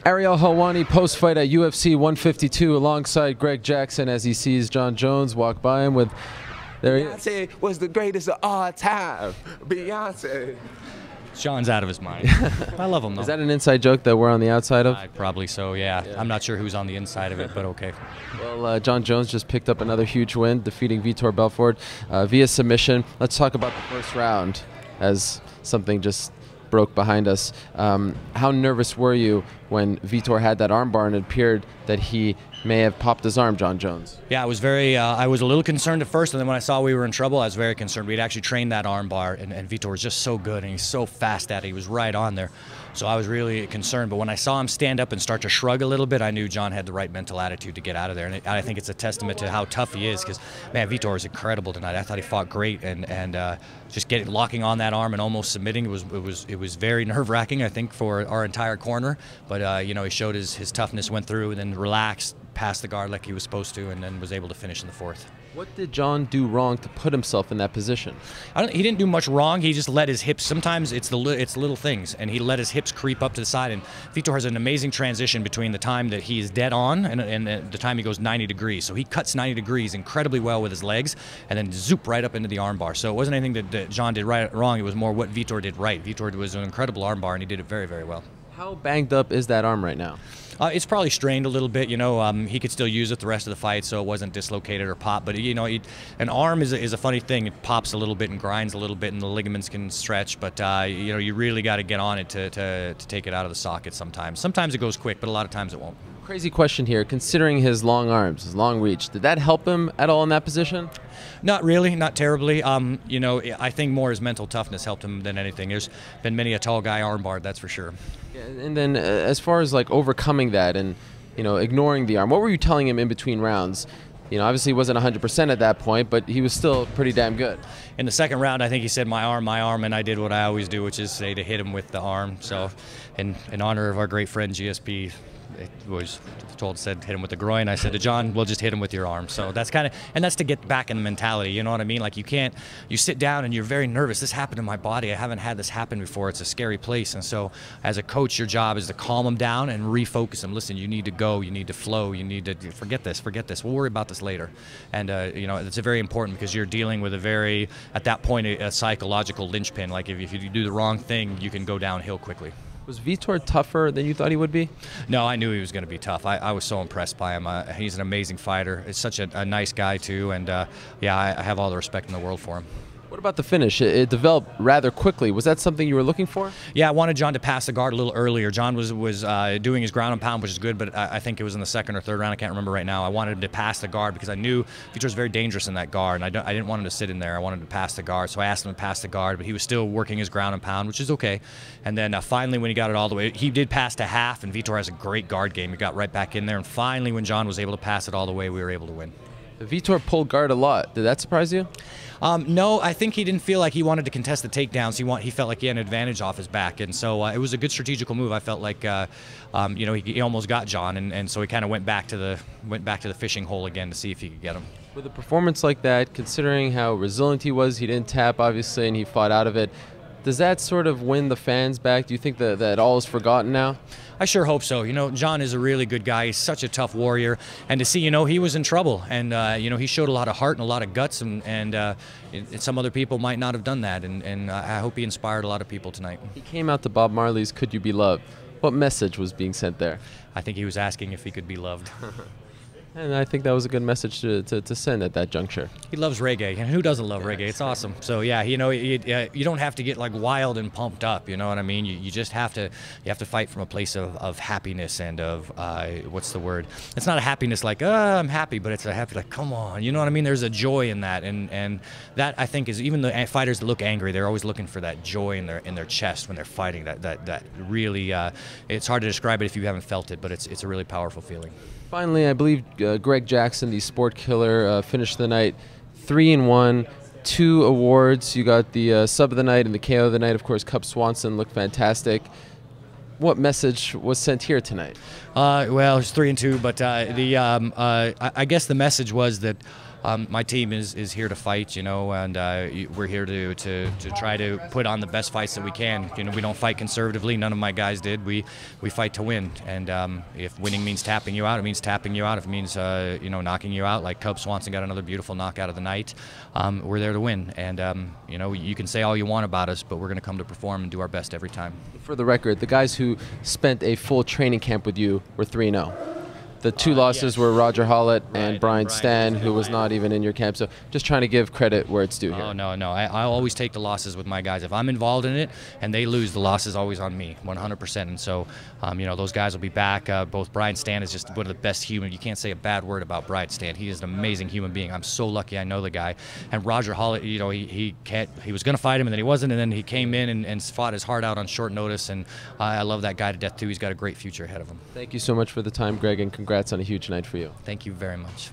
Ariel Helwani post-fight at UFC 152 alongside Greg Jackson as he sees Jon Jones walk by him with... Beyonce was the greatest of all time. Beyonce. Jon's out of his mind. I love him, though. Is that an inside joke that we're on the outside of? Probably so, yeah. I'm not sure who's on the inside of it, but okay. Well, Jon Jones just picked up another huge win, defeating Vitor Belfort via submission. Let's talk about the first round as something just broke behind us. How nervous were you when Vitor had that armbar and it appeared that he may have popped his arm, Jon Jones? Yeah, I was a little concerned at first, and then when I saw we were in trouble, I was very concerned. We'd actually trained that armbar, and Vitor was just so good, and he's so fast at it. He was right on there. So I was really concerned, but when I saw him stand up and start to shrug a little bit, I knew Jon had the right mental attitude to get out of there. And I think it's a testament to how tough he is, because, man, Vitor was incredible tonight. I thought he fought great, and just locking on that arm and almost submitting, it was very nerve-wracking, I think, for our entire corner. But, you know, he showed his toughness, went through, and then relaxed, passed the guard like he was supposed to, and then was able to finish in the fourth. What did Jon do wrong to put himself in that position? He didn't do much wrong. He just let his hips. Sometimes it's little things, and he let his hips creep up to the side. And Vitor has an amazing transition between the time that he is dead on and the time he goes 90 degrees. So he cuts 90 degrees incredibly well with his legs, and then zoop right up into the armbar. So it wasn't anything that Jon did wrong. It was more what Vitor did right. Vitor was an incredible armbar, and he did it very, very well. How banged up is that arm right now? It's probably strained a little bit, you know. He could still use it the rest of the fight, so it wasn't dislocated or popped. But, you know, an arm is a funny thing. It pops a little bit and grinds a little bit, and the ligaments can stretch. But, you know, you really got to get on it to take it out of the socket sometimes. Sometimes it goes quick, but a lot of times it won't. Crazy question here. Considering his long arms, his long reach, did that help him at all in that position? Not really, not terribly. You know, I think more his mental toughness helped him than anything. There's been many a tall guy armbarred, that's for sure. Yeah, and then as far as like overcoming that and, you know, ignoring the arm, what were you telling him in between rounds? You know, obviously he wasn't 100% at that point, but he was still pretty damn good. In the second round, I think he said, my arm, and I did what I always do, which is say to hit him with the arm. So in honor of our great friend GSP, it was said hit him with the groin. I said to Jon, we'll just hit him with your arm. So that's that's to get back in the mentality, you know what I mean? Like you sit down and you're very nervous. This happened to my body. I haven't had this happen before. It's a scary place. And so as a coach, your job is to calm them down and refocus them. Listen, you need to go, you need to flow, you need to forget this. We'll worry about this later. And, you know, it's very important because you're dealing with at that point, a psychological linchpin. Like if you do the wrong thing, you can go downhill quickly. Was Vitor tougher than you thought he would be? No, I knew he was going to be tough. I was so impressed by him. He's an amazing fighter. He's such a nice guy, too. And, yeah, I have all the respect in the world for him. What about the finish? It developed rather quickly. Was that something you were looking for? Yeah, I wanted Jon to pass the guard a little earlier. Jon was doing his ground and pound, which is good, but I think it was in the second or third round. I can't remember right now. I wanted him to pass the guard because I knew Vitor was very dangerous in that guard, and I didn't want him to sit in there. I wanted him to pass the guard, so I asked him to pass the guard, but he was still working his ground and pound, which is okay. And then finally, when he got it all the way, he did pass to half, and Vitor has a great guard game. He got right back in there, and finally, when Jon was able to pass it all the way, we were able to win. Vitor pulled guard a lot. Did that surprise you? No, I think he didn't feel like he wanted to contest the takedowns. He felt like he had an advantage off his back, and so it was a good strategical move. I felt like, you know, he almost got Jon, and so he kind of went back to the fishing hole again to see if he could get him. With a performance like that, considering how resilient he was, he didn't tap obviously, and he fought out of it. Does that sort of win the fans back? Do you think that all is forgotten now? I sure hope so. You know, Jon is a really good guy. He's such a tough warrior. And to see, you know, he was in trouble. And, you know, he showed a lot of heart and a lot of guts. And some other people might not have done that. And I hope he inspired a lot of people tonight. He came out to Bob Marley's Could You Be Loved. What message was being sent there? I think he was asking if he could be loved. And I think that was a good message to send at that juncture. He loves reggae, and who doesn't love reggae? It's awesome. So yeah, you know, you don't have to get like wild and pumped up. You know what I mean? You just have to fight from a place of happiness and of what's the word? It's not a happiness like I'm happy, but it's a happy like come on. You know what I mean? There's a joy in that, and that I think is even the fighters that look angry, they're always looking for that joy in their chest when they're fighting. That really it's hard to describe it if you haven't felt it, but it's a really powerful feeling. Finally, I believe Greg Jackson, the sport killer, finished the night 3-1, 2 awards. You got the sub of the night and the KO of the night. Of course, Cub Swanson looked fantastic. What message was sent here tonight? Well, it's 3-2, but I guess the message was that my team is here to fight, you know, and we're here to try to put on the best fights that we can. You know, we don't fight conservatively. None of my guys did. We fight to win, and if winning means tapping you out, it means tapping you out. If it means you know, knocking you out, like Cub Swanson got another beautiful knockout of the night, we're there to win. And you know, you can say all you want about us, but we're going to come to perform and do our best every time. For the record, the guys who spent a full training camp with you were 3-0. The two losses yes. were Roger Hollett and Right, Brian Brian Stan, was who was good. not even in your camp. So just trying to give credit where it's due here. Oh, no. I always take the losses with my guys. If I'm involved in it and they lose, the loss is always on me, 100%. And so, you know, those guys will be back. Both Brian Stan is just one of the best human. You can't say a bad word about Brian Stan. He is an amazing human being. I'm so lucky I know the guy. And Roger Hollett, you know, he was going to fight him and then he wasn't. And then he came in and fought his heart out on short notice. And I love that guy to death, too. He's got a great future ahead of him. Thank you so much for the time, Greg, and congrats on a huge night for you. Thank you very much.